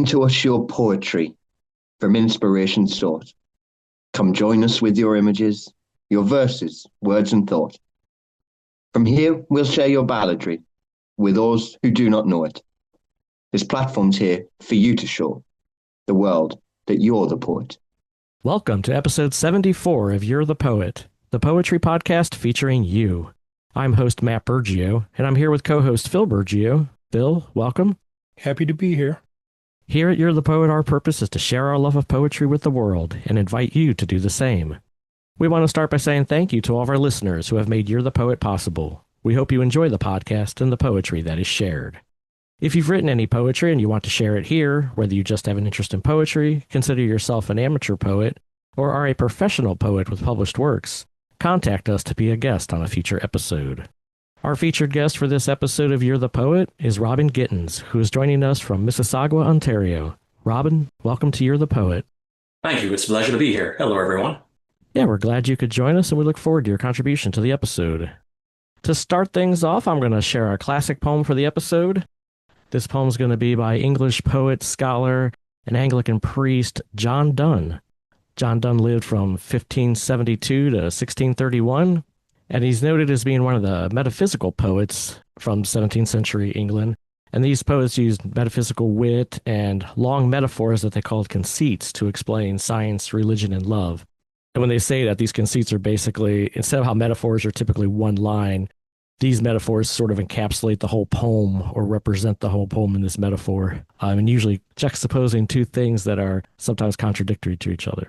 Lend to us your poetry, from inspiration sought. Come join us with your images, your verses, words and thought. From here we'll share your balladry with those who do not know it. This platform's here for you to show the world that you're the poet. Welcome to episode 74 of You're the Poet, the poetry podcast featuring you. I'm host Matt Burgio, and I'm here with co-host Phil Burgio. Phil, welcome. Happy to be here. Here at You're the Poet, our purpose is to share our love of poetry with the world and invite you to do the same. We want to start by saying thank you to all of our listeners who have made You're the Poet possible. We hope you enjoy the podcast and the poetry that is shared. If you've written any poetry and you want to share it here, whether you just have an interest in poetry, consider yourself an amateur poet, or are a professional poet with published works, contact us to be a guest on a future episode. Our featured guest for this episode of You're the Poet is Robin Gittens, who is joining us from Mississauga, Ontario. Robin, welcome to You're the Poet. Thank you. It's a pleasure to be here. Hello, everyone. Yeah, we're glad you could join us, and we look forward to your contribution to the episode. To start things off, I'm going to share our classic poem for the episode. This poem is going to be by English poet, scholar, and Anglican priest John Donne. John Donne lived from 1572 to 1631, and he's noted as being one of the metaphysical poets from 17th century England. And these poets used metaphysical wit and long metaphors that they called conceits to explain science, religion, and love. And when they say that, these conceits are basically, instead of how metaphors are typically one line, these metaphors sort of encapsulate the whole poem or represent the whole poem in this metaphor, and usually juxtaposing two things that are sometimes contradictory to each other.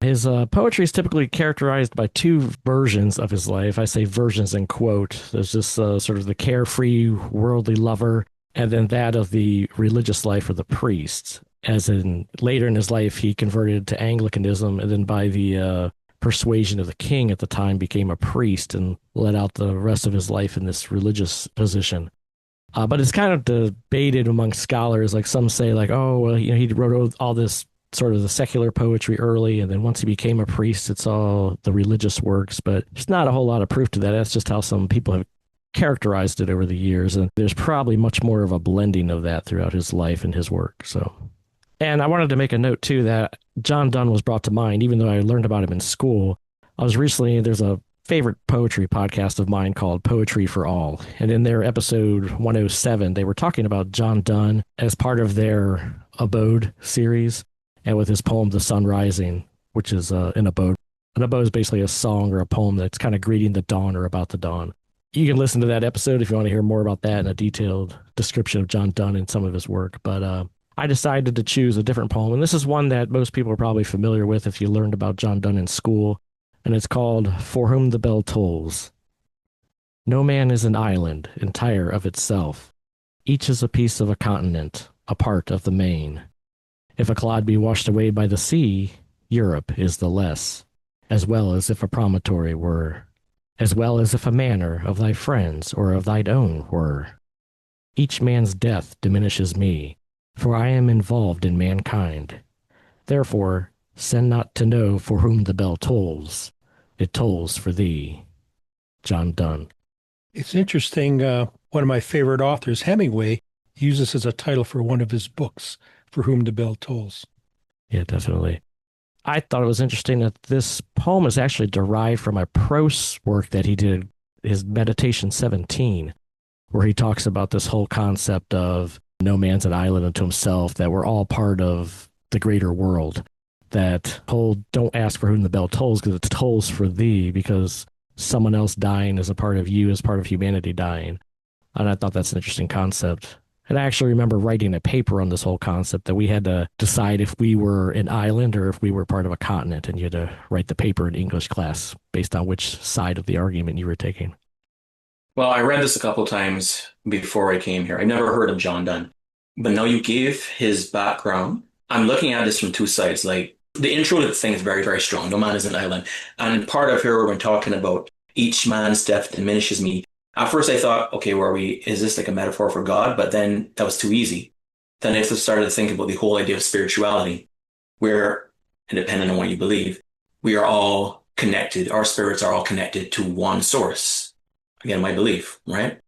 His poetry is typically characterized by two versions of his life. I say versions in quote. There's this sort of the carefree, worldly lover, and then that of the religious life or the priest. As in later in his life, he converted to Anglicanism, and then by the persuasion of the king at the time became a priest and led out the rest of his life in this religious position. But it's kind of debated among scholars. Like some say, like, oh, well, he wrote all this sort of the secular poetry early, and then once he became a priest, it's all the religious works. But there's not a whole lot of proof to that. That's just how some people have characterized it over the years, and there's probably much more of a blending of that throughout his life and his work. And I wanted to make a note, too, that John Donne was brought to mind, even though I learned about him in school. There's a favorite poetry podcast of mine called Poetry for All. And in their episode 107, they were talking about John Donne as part of their Abode series, and with his poem, The Sun Rising, which is an abode. An abode is basically a song or a poem that's kind of greeting the dawn or about the dawn. You can listen to that episode if you want to hear more about that and a detailed description of John Donne and some of his work. But I decided to choose a different poem, and this is one that most people are probably familiar with if you learned about John Donne in school, and it's called For Whom the Bell Tolls. No man is an island, entire of itself. Each is a piece of a continent, a part of the main. If a clod be washed away by the sea, Europe is the less, as well as if a promontory were, as well as if a manor of thy friends or of thine own were. Each man's death diminishes me, for I am involved in mankind. Therefore, send not to know for whom the bell tolls. It tolls for thee. John Donne. It's interesting. One of my favorite authors, Hemingway, uses this as a title for one of his books, For Whom the Bell Tolls. Yeah, definitely. I thought it was interesting that this poem is actually derived from a prose work that he did, his Meditation 17, where he talks about this whole concept of no man's an island unto himself, that we're all part of the greater world. That whole don't ask for whom the bell tolls, because it tolls for thee, because someone else dying is a part of you, is part of humanity dying. And I thought that's an interesting concept. And I actually remember writing a paper on this whole concept that we had to decide if we were an island or if we were part of a continent, and you had to write the paper in English class based on which side of the argument you were taking. Well, I read this a couple times before I came here. I never heard of John Donne, but now you gave his background. I'm looking at this from two sides. Like the intro to the thing is very, very strong. No man is an island. And part of here when talking about each man's death diminishes me. At first I thought, okay, is this like a metaphor for God? But then that was too easy. Then I started to think about the whole idea of spirituality, where, independent on what you believe, we are all connected. Our spirits are all connected to one source. Again, my belief, right?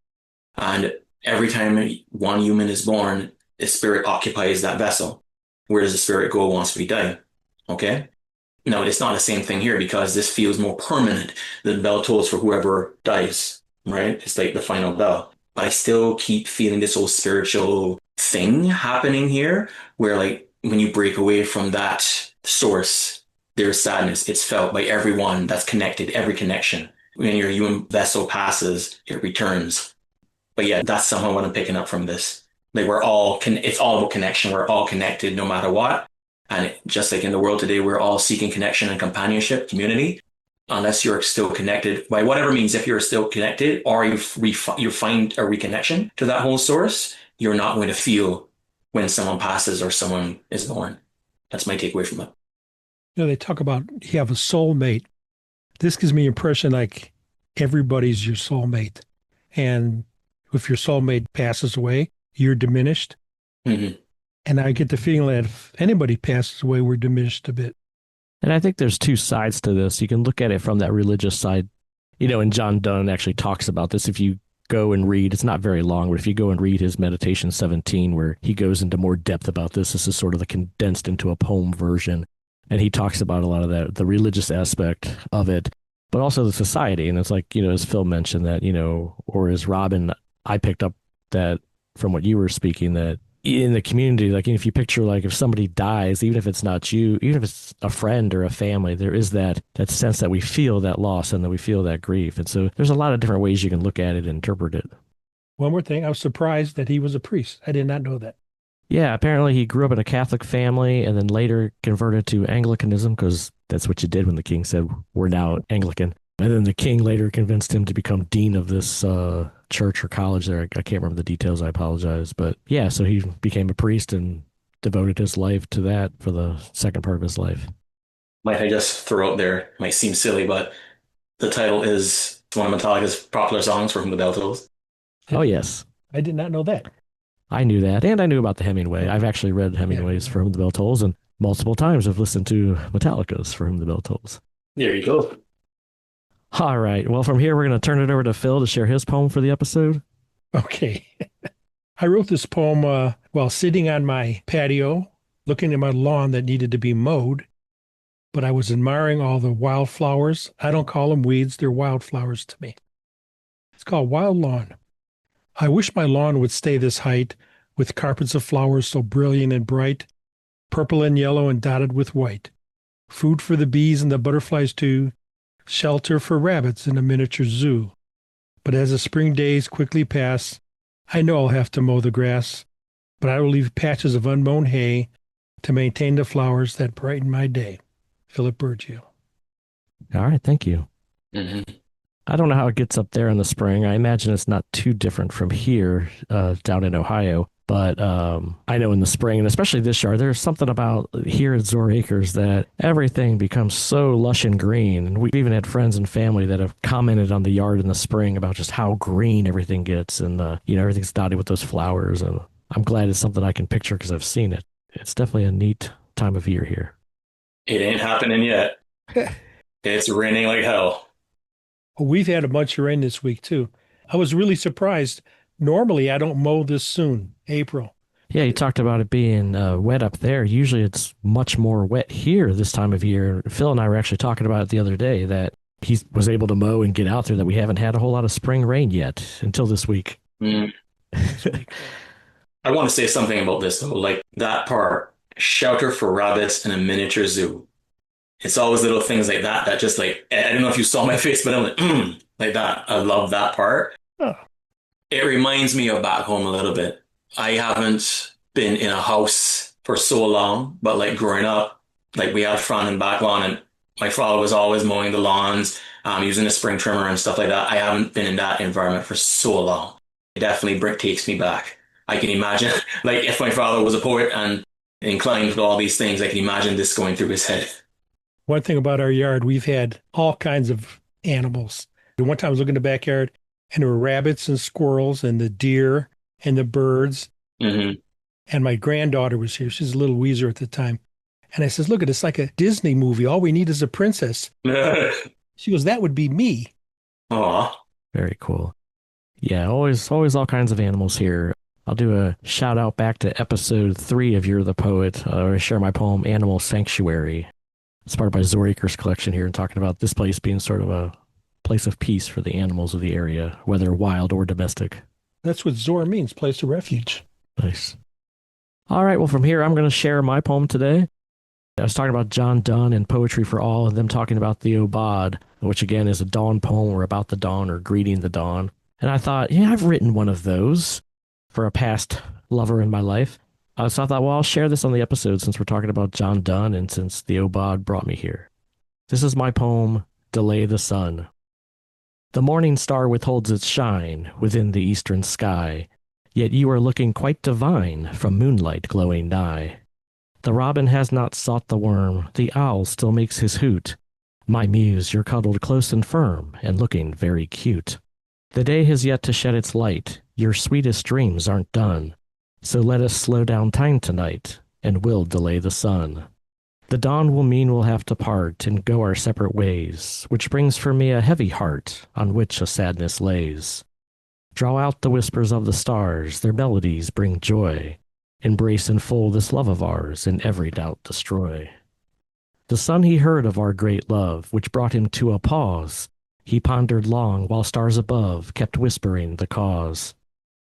And every time one human is born, the spirit occupies that vessel. Where does the spirit go once we die? Okay. No, it's not the same thing here because this feels more permanent. The bell tolls for whoever dies, right? It's like the final bell. But I still keep feeling this whole spiritual thing happening here where like when you break away from that source, there's sadness. It's felt by everyone that's connected, every connection. When your human vessel passes, it returns. But yeah, that's somehow what I'm picking up from this. Like it's all about connection. We're all connected no matter what. And just like in the world today, we're all seeking connection and companionship, community. Unless you're still connected by whatever means, if you're still connected or you find a reconnection to that whole source, you're not going to feel when someone passes or someone is born. That's my takeaway from it. They talk about you have a soulmate. This gives me the impression like everybody's your soulmate. And if your soulmate passes away, you're diminished. Mm-hmm. And I get the feeling that if anybody passes away, we're diminished a bit. And I think there's two sides to this. You can look at it from that religious side, and John Donne actually talks about this. If you go and read, it's not very long, but if you go and read his Meditation 17, where he goes into more depth about this is sort of the condensed into a poem version. And he talks about a lot of that, the religious aspect of it, but also the society. And it's like, as Phil mentioned that, or as Robin, I picked up that from what you were speaking, that in the community, like if you picture like if somebody dies, even if it's not you, even if it's a friend or a family, there is that sense that we feel that loss and that we feel that grief. And so there's a lot of different ways you can look at it and interpret it. One more thing, I was surprised that he was a priest. I did not know that. Yeah, apparently he grew up in a Catholic family and then later converted to Anglicanism because that's what you did when the king said, we're now Anglican. And then the king later convinced him to become dean of this church or college there. I can't remember the details. I apologize. But yeah, so he became a priest and devoted his life to that for the second part of his life. Might I just throw out there, might seem silly, but the title is one of Metallica's popular songs from the Bell Tolls. Oh, yes. I did not know that. I knew that. And I knew about the Hemingway. I've actually read Hemingway's For Whom the Bell Tolls, and multiple times I've listened to Metallica's For Whom the Bell Tolls. There you go. All right. Well, from here, we're going to turn it over to Phil to share his poem for the episode. Okay. I wrote this poem while sitting on my patio, looking at my lawn that needed to be mowed, but I was admiring all the wildflowers. I don't call them weeds. They're wildflowers to me. It's called Wild Lawn. I wish my lawn would stay this height with carpets of flowers so brilliant and bright, purple and yellow and dotted with white. Food for the bees and the butterflies too, shelter for rabbits in a miniature zoo. But as the spring days quickly pass, I know I'll have to mow the grass, but I will leave patches of unmown hay to maintain the flowers that brighten my day. Philip Burgio. All right. Thank you. Mm-hmm. I don't know how it gets up there in the spring. I imagine it's not too different from here down in Ohio. But I know in the spring, and especially this year, there's something about here at Zor Acres that everything becomes so lush and green. And we've even had friends and family that have commented on the yard in the spring about just how green everything gets. And, everything's dotted with those flowers. And I'm glad it's something I can picture because I've seen it. It's definitely a neat time of year here. It ain't happening yet. It's raining like hell. Well, we've had a bunch of rain this week, too. I was really surprised. Normally, I don't mow this soon, April. Yeah, you talked about it being wet up there. Usually it's much more wet here this time of year. Phil and I were actually talking about it the other day that he was able to mow and get out there, that we haven't had a whole lot of spring rain yet until this week. Mm. I want to say something about this, though. Like that part, shelter for rabbits in a miniature zoo. It's always little things like that just like, I don't know if you saw my face, but I'm like, like that. I love that part. Oh. It reminds me of back home a little bit. I haven't been in a house for so long, but like growing up, like we had front and back lawn and my father was always mowing the lawns, using a spring trimmer and stuff like that. I haven't been in that environment for so long. It definitely takes me back. I can imagine, like if my father was a poet and inclined to all these things, I can imagine this going through his head. One thing about our yard, we've had all kinds of animals. One time I was looking in the backyard and there were rabbits and squirrels and the deer and the birds. Mm-hmm. And my granddaughter was here. She's a little Weezer at the time. And I says, look, it's like a Disney movie. All we need is a princess. She goes, that would be me. Aw. Very cool. Yeah, always all kinds of animals here. I'll do a shout out back to episode 3 of You're the Poet, where I share my poem Animal Sanctuary. It's part of my Zoracres collection here, and talking about this place being sort of a place of peace for the animals of the area, whether wild or domestic. That's what Zor means, place of refuge. Nice. All right, well, from here, I'm going to share my poem today. I was talking about John Donne and Poetry for All, and them talking about the Aubade, which again is a dawn poem or about the dawn or greeting the dawn. And I thought, yeah, I've written one of those for a past lover in my life. So I thought, well, I'll share this on the episode since we're talking about John Donne and since the Aubade brought me here. This is my poem, Delay the Sun. The morning star withholds its shine within the eastern sky, yet you are looking quite divine from moonlight glowing nigh. The robin has not sought the worm, the owl still makes his hoot. My muse, you're cuddled close and firm, and looking very cute. The day has yet to shed its light, your sweetest dreams aren't done. So let us slow down time tonight, and we'll delay the sun. The dawn will mean we'll have to part and go our separate ways, which brings for me a heavy heart on which a sadness lays. Draw out the whispers of the stars, their melodies bring joy. Embrace in full this love of ours, and every doubt destroy. The sun he heard of our great love, which brought him to a pause. He pondered long while stars above kept whispering the cause.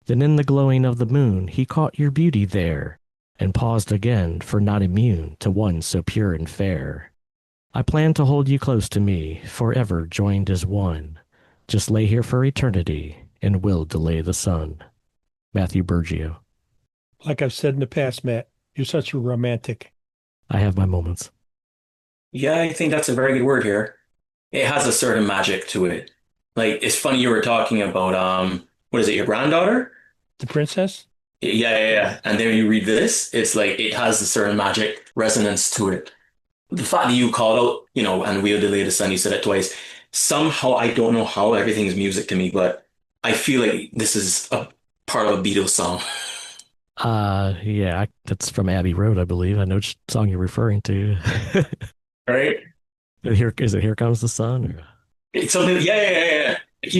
Then in the glowing of the moon he caught your beauty there, and paused again, for not immune to one so pure and fair. I plan to hold you close to me, forever joined as one. Just lay here for eternity, and we'll delay the sun. Matthew Burgio. Like I've said in the past, Matt, you're such a romantic. I have my moments. Yeah, I think that's a very good word here. It has a certain magic to it. Like, it's funny you were talking about, what is it, your granddaughter? The princess? Yeah. And then you read this, it's like it has a certain magic resonance to it. The fact that you called out, and we'll delay the sun, you said it twice. Somehow, I don't know how everything's music to me, but I feel like this is a part of a Beatles song. Yeah, that's from Abbey Road, I believe. I know which song you're referring to. Right? Is it Here Comes the Sun? Or... It's something, yeah.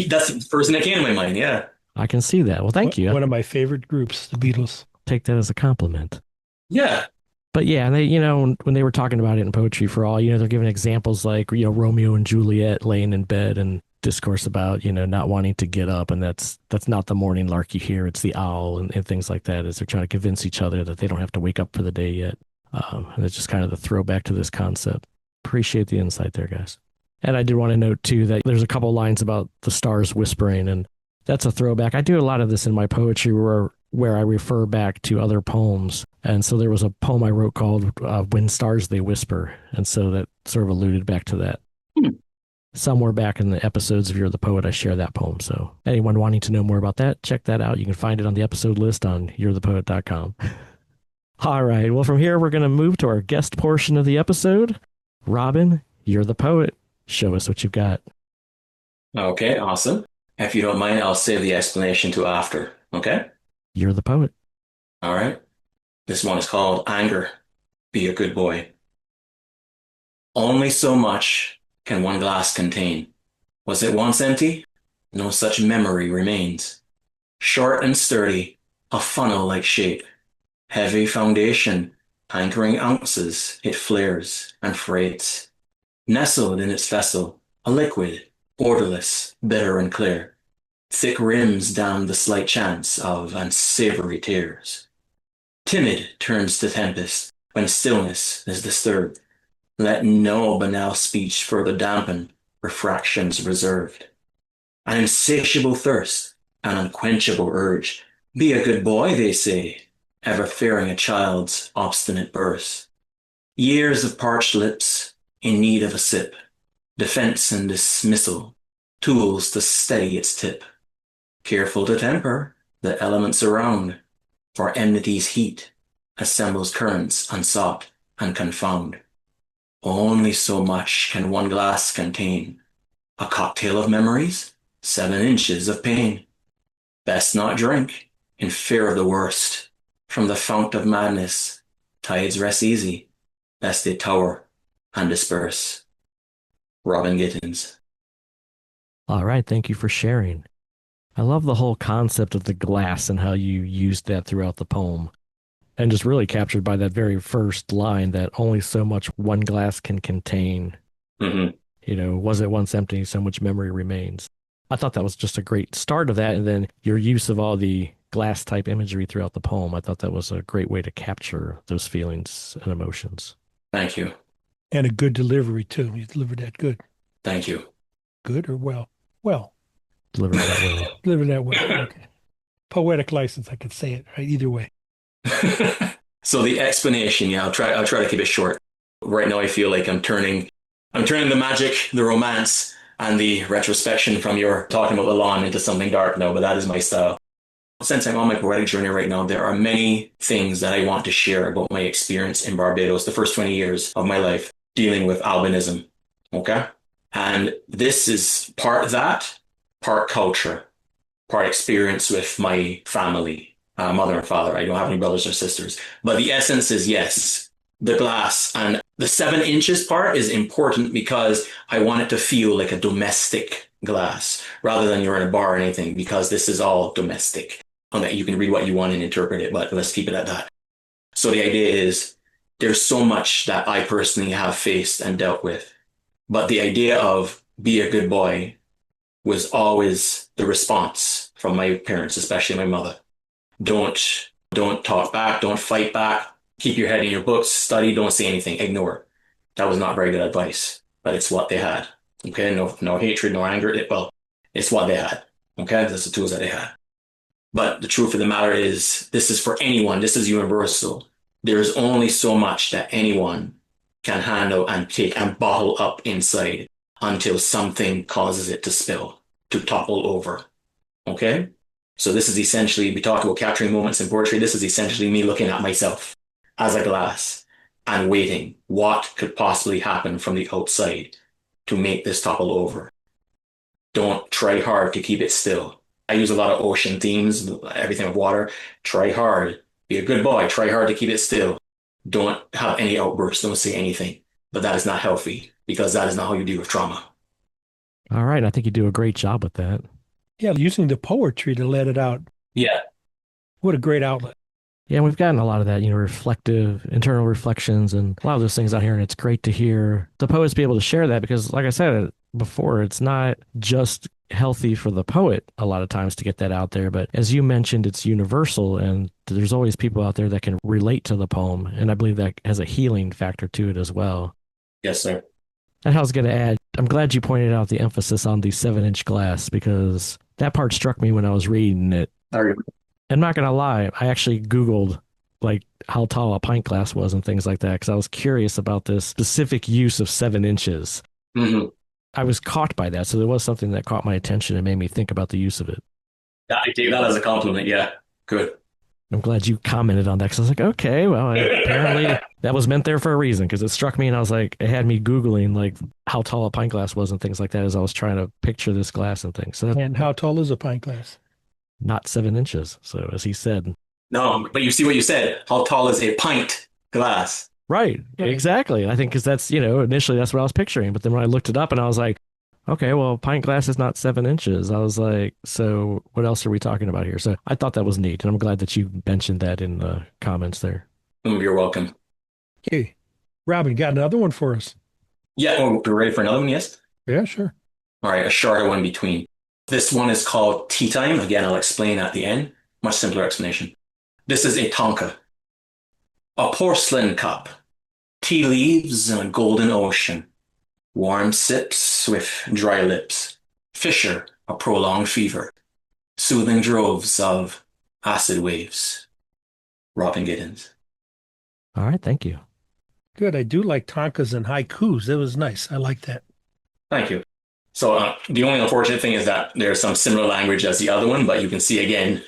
That's the first thing that came to my mind, yeah. I can see that. Well, thank you. One of my favorite groups, the Beatles. Take that as a compliment. Yeah. But yeah, they, when they were talking about it in Poetry for All, they're giving examples like, Romeo and Juliet laying in bed and discourse about, not wanting to get up. And that's not the morning lark you hear. It's the owl and things like that, as they're trying to convince each other that they don't have to wake up for the day yet. And it's just kind of the throwback to this concept. Appreciate the insight there, guys. And I did want to note, too, that there's a couple lines about the stars whispering, and that's a throwback. I do a lot of this in my poetry where I refer back to other poems. And so there was a poem I wrote called When Stars They Whisper. And so that sort of alluded back to that. Somewhere back in the episodes of You're the Poet, I share that poem. So anyone wanting to know more about that, check that out. You can find it on the episode list on you'rethepoet.com. All right. Well, from here, we're going to move to our guest portion of the episode. Robin, you're the poet. Show us what you've got. Okay, awesome. If you don't mind, I'll save the explanation to after, okay? You're the poet. All right. This one is called Anger. Be a good boy. Only so much can one glass contain. Was it once empty? No such memory remains. Short and sturdy, a funnel-like shape. Heavy foundation, anchoring ounces, it flares and freights. Nestled in its vessel, a liquid, odorless, bitter and clear. Thick rims down the slight chance of unsavory tears. Timid turns to tempest when stillness is disturbed. Let no banal speech further dampen refractions reserved. An insatiable thirst, an unquenchable urge. Be a good boy, they say, ever fearing a child's obstinate burst. Years of parched lips, in need of a sip. Defense and dismissal, tools to steady its tip. Careful to temper the elements around, for enmity's heat assembles currents unsought and confound. Only so much can one glass contain. A cocktail of memories, 7 inches of pain. Best not drink, in fear of the worst. From the fount of madness, tides rest easy, lest they tower and disperse. Robin Gittens. All right, thank you for sharing. I love the whole concept of the glass and how you used that throughout the poem. And just really captured by that very first line that only so much one glass can contain. Hmm. Was it once empty, so much memory remains. I thought that was just a great start of that. And then your use of all the glass type imagery throughout the poem, I thought that was a great way to capture those feelings and emotions. Thank you. And a good delivery, too. You delivered that good. Thank you. Good or well? Well, Delivered that way. delivered that well. Okay. Poetic license, I could say it, right? Either way. So the explanation, yeah, I'll try to keep it short. Right now I feel like I'm turning the magic, the romance, and the retrospection from your talking about the lawn into something dark now, but that is my style. Since I'm on my poetic journey right now, there are many things that I want to share about my experience in Barbados, the first 20 years of my life dealing with albinism. Okay? And this is part that, part culture, part experience with my family, mother and father. I don't have any brothers or sisters. But the essence is yes, the glass. And the 7 inches part is important because I want it to feel like a domestic glass rather than you're in a bar or anything, because this is all domestic. Okay, you can read what you want and interpret it, but let's keep it at that. So the idea is there's so much that I personally have faced and dealt with. But the idea of be a good boy was always the response from my parents, especially my mother. Don't talk back, don't fight back, keep your head in your books, study, don't say anything, ignore. That was not very good advice, but it's what they had. Okay, no hatred, no anger. Well, it's what they had. Okay, that's the tools that they had. But the truth of the matter is, this is for anyone. This is universal. There is only so much that anyone can handle and take and bottle up inside until something causes it to spill, to topple over. Okay? So this is essentially, we talk about capturing moments in poetry. This is essentially me looking at myself as a glass and waiting what could possibly happen from the outside to make this topple over. Don't try hard to keep it still. I use a lot of ocean themes, everything with water. Try hard. Be a good boy. Try hard to keep it still. Don't have any outbursts. Don't say anything. But that is not healthy because that is not how you deal with trauma. All right. I think you do a great job with that. Yeah, using the poetry to let it out. Yeah. What a great outlet. Yeah, we've gotten a lot of that, reflective, internal reflections and a lot of those things out here. And it's great to hear the poets be able to share that because, like I said before, it's not just healthy for the poet a lot of times to get that out there. But as you mentioned, it's universal and there's always people out there that can relate to the poem. And I believe that has a healing factor to it as well. Yes, sir. And I was going to add, I'm glad you pointed out the emphasis on the 7-inch glass because that part struck me when I was reading it. I'm not going to lie, I actually Googled like how tall a pint glass was and things like that because I was curious about this specific use of 7 inches. Mm-hmm. I was caught by that. So there was something that caught my attention and made me think about the use of it. I take that as a compliment. Yeah. Good. I'm glad you commented on that because I was like, okay, well, apparently that was meant there for a reason because it struck me and I was like, it had me Googling like how tall a pint glass was and things like that as I was trying to picture this glass and things. So And how tall is a pint glass? Not 7 inches. So as he said. No, but you see what you said. How tall is a pint glass? Right. Exactly. I think because that's, initially that's what I was picturing. But then when I looked it up and I was like, okay, well, pint glass is not 7 inches. I was like, so what else are we talking about here? So I thought that was neat. And I'm glad that you mentioned that in the comments there. You're welcome. Okay. Robin, got another one for us? Yeah, we're ready for another one, yes? Yeah, sure. All right, a shorter one between. This one is called Teatime. Again, I'll explain at the end. Much simpler explanation. This is a tonka. A porcelain cup. Tea leaves in a golden ocean. Warm sips with dry lips. Fisher, a prolonged fever. Soothing droves of acid waves. Robin Gittens. All right. Thank you. Good. I do like tonkas and haikus. That was nice. I like that. Thank you. So the only unfortunate thing is that there's some similar language as the other one, but you can see again,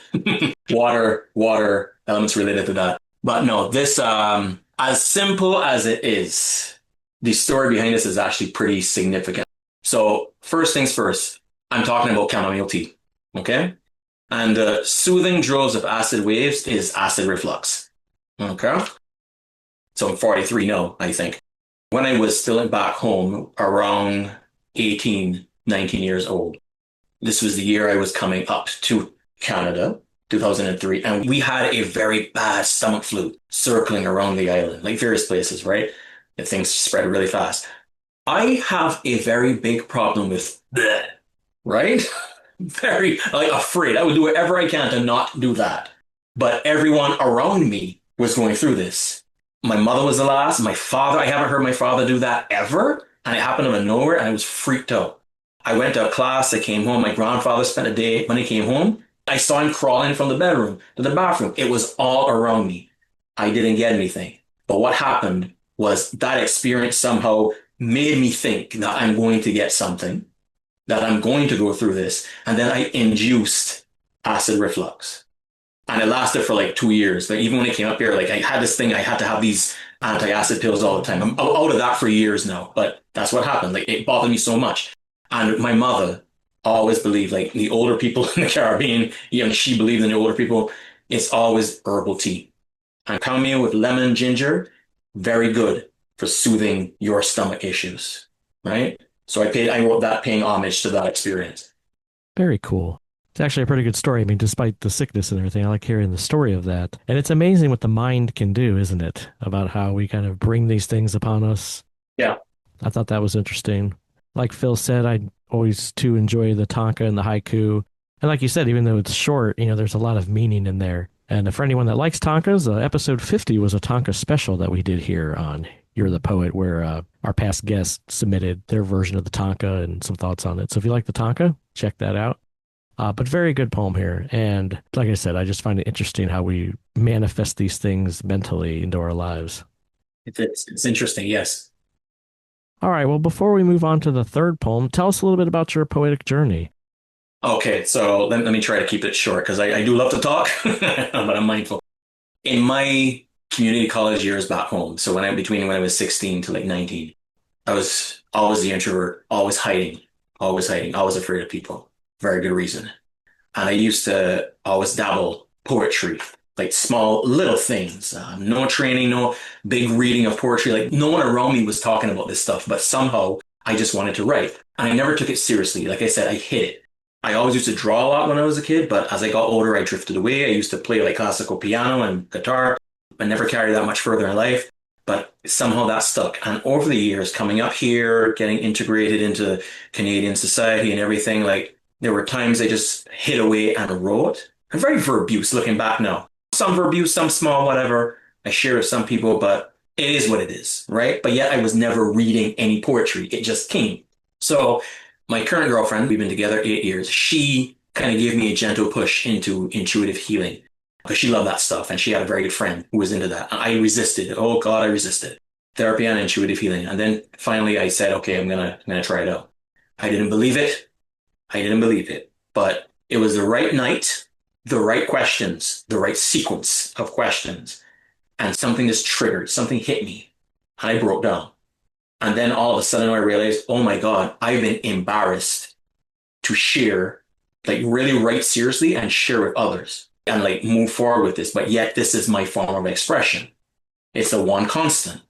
water elements related to that. But no, this, as simple as it is, the story behind this is actually pretty significant. So first things first, I'm talking about chamomile tea, okay? And the soothing droves of acid waves is acid reflux, okay? So I'm 43 now, I think. When I was still back home around 18, 19 years old, This was the year I was coming up to Canada, 2003, and we had a very bad stomach flu circling around the island, like various places, right? And things spread really fast. I have a very big problem with bleh, right? Very like afraid. I would do whatever I can to not do that. But everyone around me was going through this. My mother was the last. My father, I haven't heard my father do that ever. And it happened out of nowhere, and I was freaked out. I went to a class. I came home. My grandfather spent a day. When he came home, I saw him crawling from the bedroom to the bathroom. It was all around me. I didn't get anything. But what happened was that experience somehow made me think that I'm going to get something, that I'm going to go through this. And then I induced acid reflux. And it lasted for like 2 years. Like even when it came up here, like I had this thing, I had to have these anti-acid pills all the time. I'm out of that for years now, but that's what happened. Like it bothered me so much. And my mother always believed like the older people in the Caribbean, she believed in the older people, it's always herbal tea. And chamomile with lemon, ginger, very good for soothing your stomach issues, right? So I wrote that paying homage to that experience. Very cool. It's actually a pretty good story. I mean, despite the sickness and everything, I like hearing the story of that. And it's amazing what the mind can do, isn't it? About how we kind of bring these things upon us. Yeah. I thought that was interesting. Like Phil said, I always too enjoy the tanka and the haiku. And like you said, even though it's short, there's a lot of meaning in there. And for anyone that likes tankas, episode 50 was a tanka special that we did here on You're the Poet, where our past guests submitted their version of the tanka and some thoughts on it. So if you like the tanka, check that out. But very good poem here. And like I said, I just find it interesting how we manifest these things mentally into our lives. It's interesting, yes. All right, well, before we move on to the third poem, tell us a little bit about your poetic journey. Okay, so let me try to keep it short because I do love to talk, but I'm mindful. In my community college years back home, so between when I was 16 to like 19, I was always the introvert, always hiding, always afraid of people. Very good reason. And I used to always dabble poetry, like small little things, no training, no big reading of poetry. Like no one around me was talking about this stuff, but somehow I just wanted to write. And I never took it seriously. Like I said, I hid it. I always used to draw a lot when I was a kid, but as I got older, I drifted away. I used to play like classical piano and guitar. I never carried that much further in life, but somehow that stuck. And over the years, coming up here, getting integrated into Canadian society and everything, like there were times I just hid away and wrote. I'm very verbose looking back now. Some verbose, some small, whatever. I share with some people, but it is what it is, right? But yet I was never reading any poetry. It just came. So my current girlfriend, we've been together 8 years, she kind of gave me a gentle push into intuitive healing because she loved that stuff. And she had a very good friend who was into that. And I resisted. Oh God, I resisted therapy and intuitive healing. And then finally I said, okay, I'm gonna try it out. I didn't believe it. But it was the right night, the right questions, the right sequence of questions. And something just triggered, something hit me. And I broke down. And then all of a sudden I realized, oh my God, I've been embarrassed to share, like really write seriously and share with others and like move forward with this. But yet this is my form of expression. It's the one constant.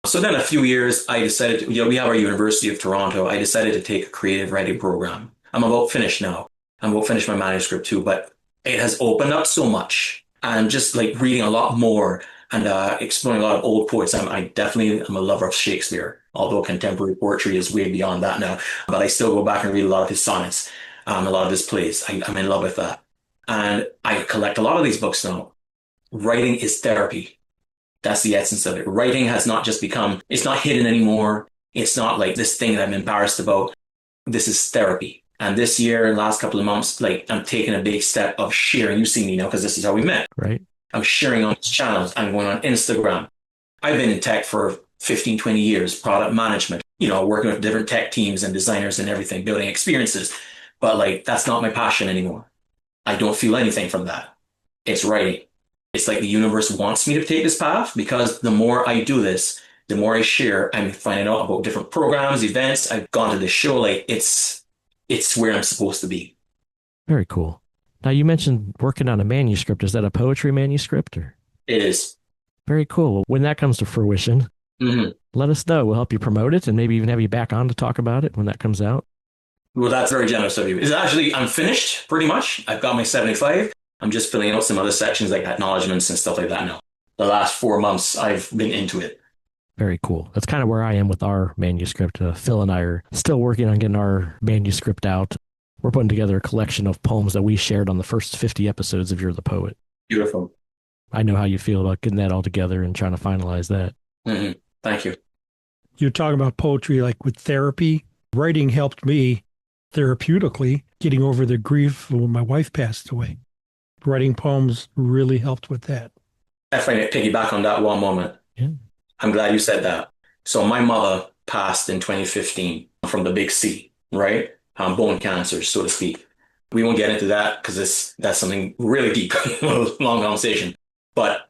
So then a few years, I decided to, we have our University of Toronto. I decided to take a creative writing program. I'm about finished now. I'm about finished my manuscript too, but it has opened up so much and just like reading a lot more and exploring a lot of old poets. I'm a lover of Shakespeare, although contemporary poetry is way beyond that now. But I still go back and read a lot of his sonnets, a lot of his plays. I'm in love with that. And I collect a lot of these books now. Writing is therapy. That's the essence of it. Writing has not just become, it's not hidden anymore. It's not like this thing that I'm embarrassed about. This is therapy. And this year, in the last couple of months, like I'm taking a big step of sharing. You see me now because this is how we met. Right. I'm sharing on channels. I'm going on Instagram. I've been in tech for 15, 20 years, product management, working with different tech teams and designers and everything, building experiences. But like, that's not my passion anymore. I don't feel anything from that. It's writing. It's like the universe wants me to take this path because the more I do this, the more I share, I'm finding out about different programs, events. I've gone to this show. Like it's where I'm supposed to be. Very cool. Now you mentioned working on a manuscript. Is that a poetry manuscript or? It is. Very cool. Well, when that comes to fruition, let us know. We'll help you promote it and maybe even have you back on to talk about it when that comes out. Well, that's very generous of you. It's actually, I'm finished pretty much. I've got my 75. I'm just filling out some other sections like acknowledgements and stuff like that now. The last 4 months, I've been into it. Very cool. That's kind of where I am with our manuscript. Phil and I are still working on getting our manuscript out. We're putting together a collection of poems that we shared on the first 50 episodes of You're the Poet. Beautiful. I know how you feel about getting that all together and trying to finalize that. Mm-hmm. Thank you. You're talking about poetry like with therapy. Writing helped me therapeutically getting over the grief when my wife passed away. Writing poems really helped with that. I find it piggyback on that one moment. Yeah. I'm glad you said that. So my mother passed in 2015 from the big C, right? Bone cancer, so to speak. We won't get into that because that's something really deep, long conversation. But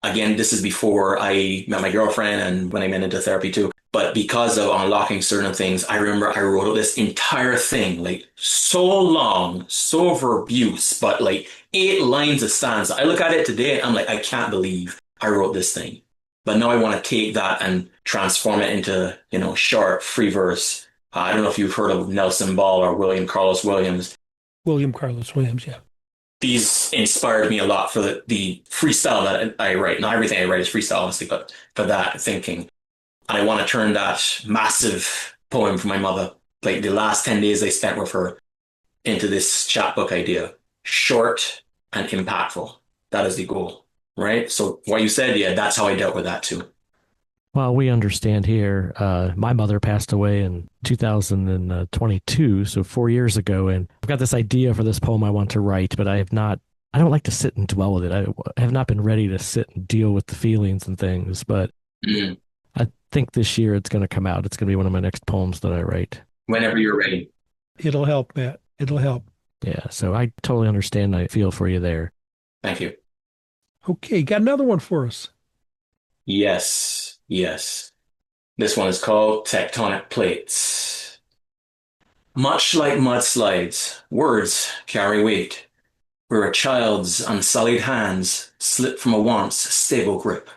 again, this is before I met my girlfriend and when I went into therapy too. But because of unlocking certain things, I remember I wrote this entire thing, like so long, so verbose, but like 8 lines of stanza. I look at it today and I'm like, I can't believe I wrote this thing. But now I want to take that and transform it into, short, free verse. I don't know if you've heard of Nelson Ball or William Carlos Williams. William Carlos Williams, yeah. These inspired me a lot for the freestyle that I write. Not everything I write is freestyle, obviously, but for that thinking. And I want to turn that massive poem from my mother, like the last 10 days I spent with her, into this chapbook idea. Short and impactful. That is the goal, right? So what you said, yeah, that's how I dealt with that too. Well, we understand here. My mother passed away in 2022, so 4 years ago, and I've got this idea for this poem I want to write, but I don't like to sit and dwell with it. I have not been ready to sit and deal with the feelings and things, but I think this year it's going to come out. It's going to be one of my next poems that I write. Whenever you're ready. It'll help, Matt. It'll help. Yeah, so I totally understand. I feel for you there. Thank you. Okay, got another one for us. Yes. This one is called Tectonic Plates. Much like mudslides, words carry weight, where a child's unsullied hands slip from a once stable grip.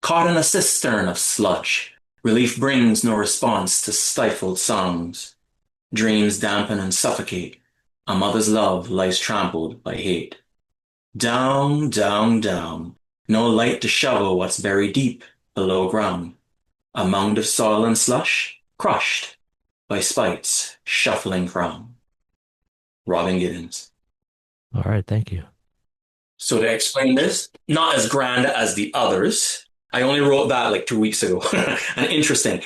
Caught in a cistern of sludge, relief brings no response to stifled songs. Dreams dampen and suffocate. A mother's love lies trampled by hate. Down, down, down. No light to shovel what's buried deep below ground. A mound of soil and slush, crushed by spite's shuffling crown. Robin Gittens. All right, thank you. So to explain this, not as grand as the others. I only wrote that like 2 weeks ago. And interesting,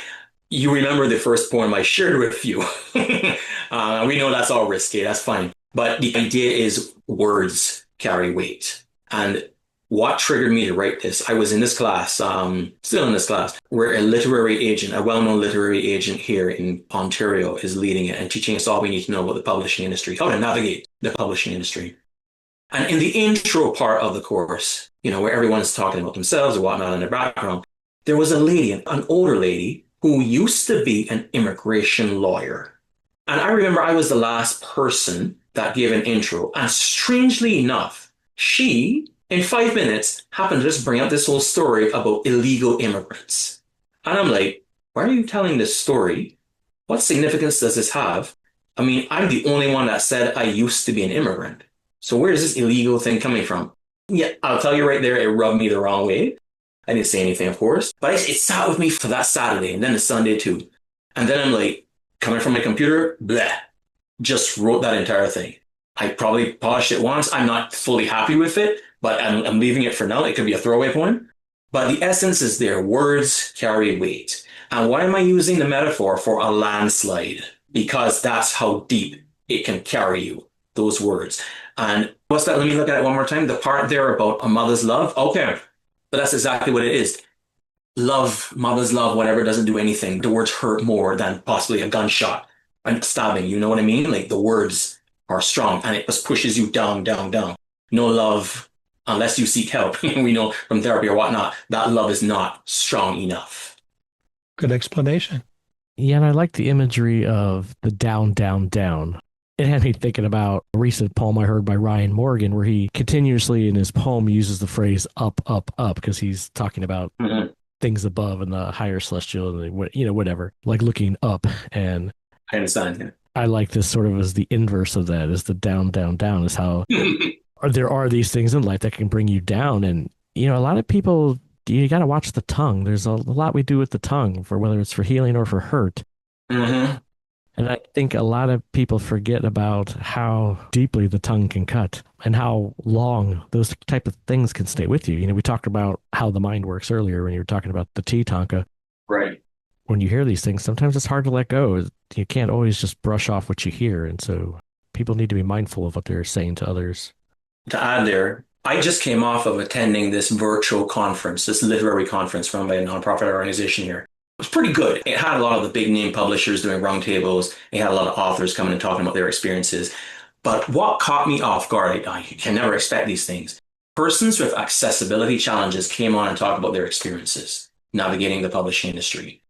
you remember the first poem I shared with you. We know that's all risky, that's fine. But the idea is words carry weight. And what triggered me to write this, I was in this class, still in this class, where a literary agent, a well-known literary agent here in Ontario is leading it and teaching us all we need to know about the publishing industry, how to navigate the publishing industry. And in the intro part of the course, where everyone's talking about themselves or whatnot in their background, there was a lady, an older lady, who used to be an immigration lawyer. And I remember I was the last person that gave an intro. And strangely enough, she, in 5 minutes, happened to just bring up this whole story about illegal immigrants. And I'm like, why are you telling this story? What significance does this have? I mean, I'm the only one that said I used to be an immigrant. So where is this illegal thing coming from? Yeah, I'll tell you right there, it rubbed me the wrong way. I didn't say anything, of course, but it sat with me for that Saturday and then the Sunday too. And then I'm like, coming from my computer, bleh, just wrote that entire thing. I probably polished it once. I'm not fully happy with it, but I'm leaving it for now. It could be a throwaway poem. But the essence is there. Words carry weight. And why am I using the metaphor for a landslide? Because that's how deep it can carry you, those words. And what's that? Let me look at it one more time. The part there about a mother's love. Okay. But that's exactly what it is. Love, mother's love, whatever, doesn't do anything. The words hurt more than possibly a gunshot and stabbing. You know what I mean? Like the words are strong and it just pushes you down, down, down. No love, unless you seek help. We know from therapy or whatnot, that love is not strong enough. Good explanation. Yeah, and I like the imagery of the down, down, down. It had me thinking about a recent poem I heard by Ryan Morgan, where he continuously in his poem uses the phrase up, up, up, because he's talking about things above and the higher celestial, and whatever, like looking up. And I understand. Yeah. I like this sort of as the inverse of that, is the down, down, down, is how there are these things in life that can bring you down. And, a lot of people, you got to watch the tongue. There's a lot we do with the tongue, for whether it's for healing or for hurt. Mm-hmm. And I think a lot of people forget about how deeply the tongue can cut and how long those type of things can stay with you. We talked about how the mind works earlier when you were talking about the Tetonka. Right. When you hear these things, sometimes it's hard to let go. You can't always just brush off what you hear. And so people need to be mindful of what they're saying to others. To add there, I just came off of attending this virtual conference, this literary conference run by a nonprofit organization here. It was pretty good. It had a lot of the big name publishers doing roundtables. It had a lot of authors coming and talking about their experiences. But what caught me off guard, you can never expect these things. Persons with accessibility challenges came on and talked about their experiences navigating the publishing industry.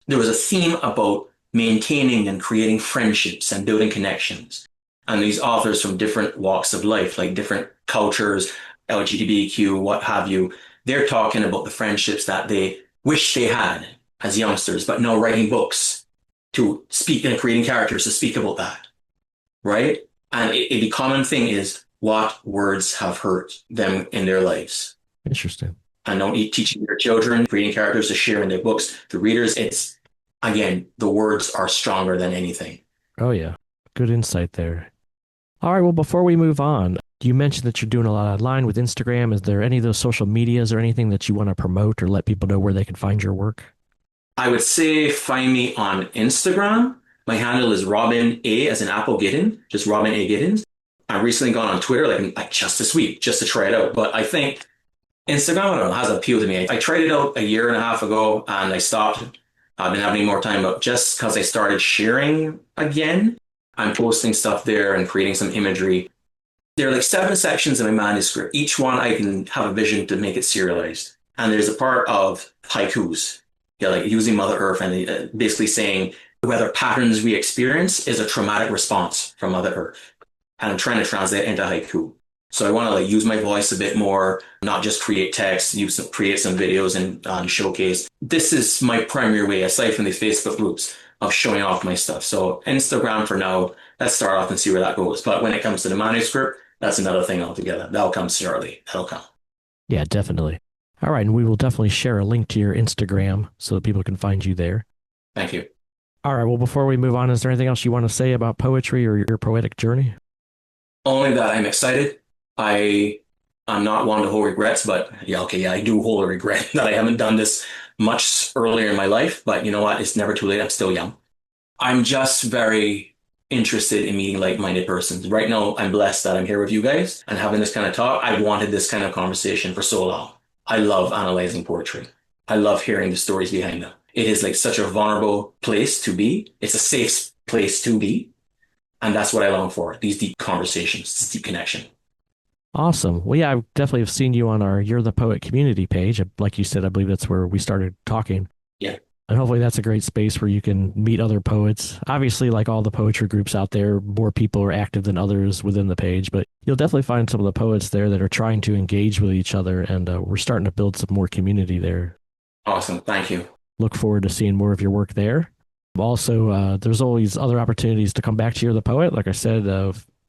There was a theme about maintaining and creating friendships and building connections. And these authors from different walks of life, like different cultures, LGBTQ, what have you, they're talking about the friendships that they wish they had as youngsters, but now writing books to speak and creating characters to speak about that, right? And the common thing is what words have hurt them in their lives. Interesting. And don't teaching your children, creating characters to share in their books to readers. It's, again, the words are stronger than anything. Oh, yeah. Good insight there. All right. Well, before we move on, you mentioned that you're doing a lot online with Instagram. Is there any of those social medias or anything that you want to promote or let people know where they can find your work? I would say find me on Instagram. My handle is Robin A as in Apple Gittens, just Robin A Gittens. I've recently gone on Twitter, like just this week, just to try it out. But I think Instagram, I don't know, has appealed to me. I tried it out a year and a half ago and I stopped. I didn't have any more time, but just because I started sharing again, I'm posting stuff there and creating some imagery. There are like 7 sections in my manuscript. Each one I can have a vision to make it serialized. And there's a part of haikus, like using Mother Earth and basically saying whether patterns we experience is a traumatic response from Mother Earth. And I'm trying to translate it into haiku. So I want to use my voice a bit more, not just create text, create some videos and showcase. This is my primary way, aside from these Facebook groups, of showing off my stuff. So Instagram for now, let's start off and see where that goes. But when it comes to the manuscript, that's another thing altogether. That'll come shortly. That'll come. Yeah, definitely. All right. And we will definitely share a link to your Instagram so that people can find you there. Thank you. All right. Well, before we move on, is there anything else you want to say about poetry or your poetic journey? Only that I'm excited. I'm not one to hold regrets, but I do hold a regret that I haven't done this much earlier in my life. But you know what? It's never too late. I'm still young. I'm just very interested in meeting like-minded persons. Right now, I'm blessed that I'm here with you guys and having this kind of talk. I wanted this kind of conversation for so long. I love analyzing poetry. I love hearing the stories behind them. It is like such a vulnerable place to be. It's a safe place to be. And that's what I long for, these deep conversations, this deep connection. Awesome. Well, yeah, I definitely have seen you on our You're the Poet community page. Like you said, I believe that's where we started talking. Yeah. And hopefully that's a great space where you can meet other poets. Obviously, like all the poetry groups out there, more people are active than others within the page, but you'll definitely find some of the poets there that are trying to engage with each other, and we're starting to build some more community there. Awesome. Thank you. Look forward to seeing more of your work there. Also, there's always other opportunities to come back to You're the Poet. Like I said,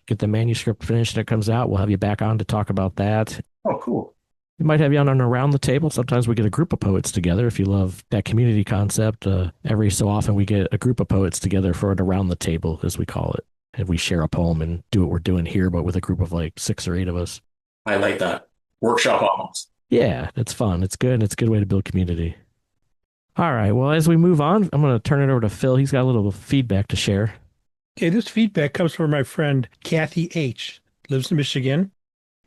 get the manuscript finished and it comes out. We'll have you back on to talk about that. Oh, cool. We might have you on around the table. Sometimes we get a group of poets together. If you love that community concept, every so often we get a group of poets together for an around the table, as we call it. And we share a poem and do what we're doing here, but with a group of like 6 or 8 of us. I like that. Workshop almost. Yeah, it's fun. It's good. It's a good way to build community. All right. Well, as we move on, I'm going to turn it over to Phil. He's got a little feedback to share. Okay, this feedback comes from my friend Kathy H. Lives in Michigan.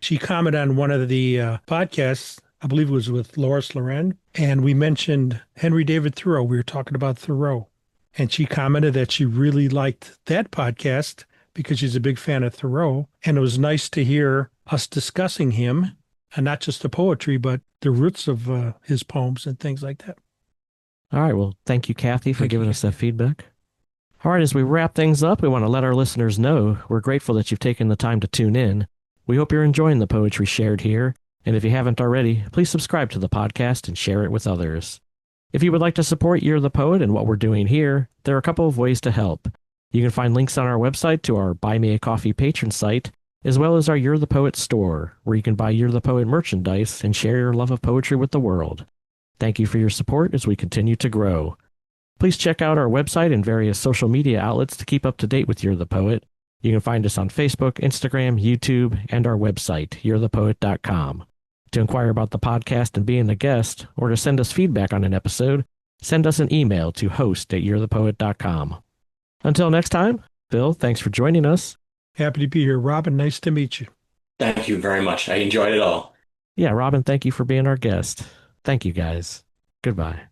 She commented on one of the podcasts, I believe it was with Loris Loren, and we mentioned Henry David Thoreau. We were talking about Thoreau, and she commented that she really liked that podcast because she's a big fan of Thoreau, and it was nice to hear us discussing him, and not just the poetry, but the roots of his poems and things like that. All right. Well, thank you, Kathy, for giving us that feedback. All right, as we wrap things up, we want to let our listeners know we're grateful that you've taken the time to tune in. We hope you're enjoying the poetry shared here, and if you haven't already, please subscribe to the podcast and share it with others. If you would like to support You're the Poet and what we're doing here, there are a couple of ways to help. You can find links on our website to our Buy Me a Coffee patron site, as well as our You're the Poet store, where you can buy You're the Poet merchandise and share your love of poetry with the world. Thank you for your support as we continue to grow. Please check out our website and various social media outlets to keep up to date with You're the Poet. You can find us on Facebook, Instagram, YouTube, and our website, you'rethepoet.com. To inquire about the podcast and being a guest, or to send us feedback on an episode, send us an email to host@you'rethepoet.com. Until next time, Phil, thanks for joining us. Happy to be here. Robin, nice to meet you. Thank you very much. I enjoyed it all. Yeah, Robin, thank you for being our guest. Thank you, guys. Goodbye.